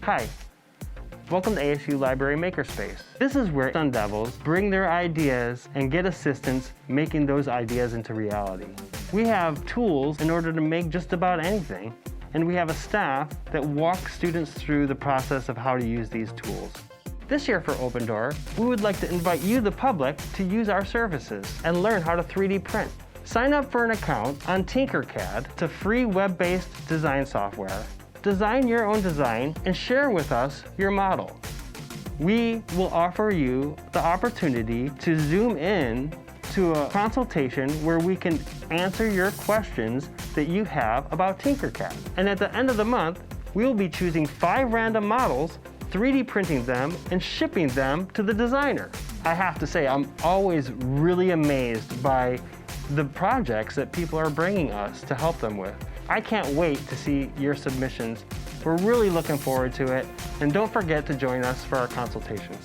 Hi, welcome to ASU Library Makerspace. This is where Sun Devils bring their ideas and get assistance making those ideas into reality. We have tools in order to make just about anything, and we have a staff that walks students through the process of how to use these tools. This year for Open Door, we would like to invite you, the public, to use our services and learn how to 3D print. Sign up for an account on Tinkercad. It's a free web-based design software. Design your own design and share with us your model. We will offer you the opportunity to zoom in to a consultation where we can answer your questions that you have about Tinkercad. And at the end of the month, we will be choosing 5 random models, 3D printing them, and shipping them to the designer. I have to say, I'm always really amazed by the projects that people are bringing us to help them with. I can't wait to see your submissions. We're really looking forward to it, and don't forget to join us for our consultations.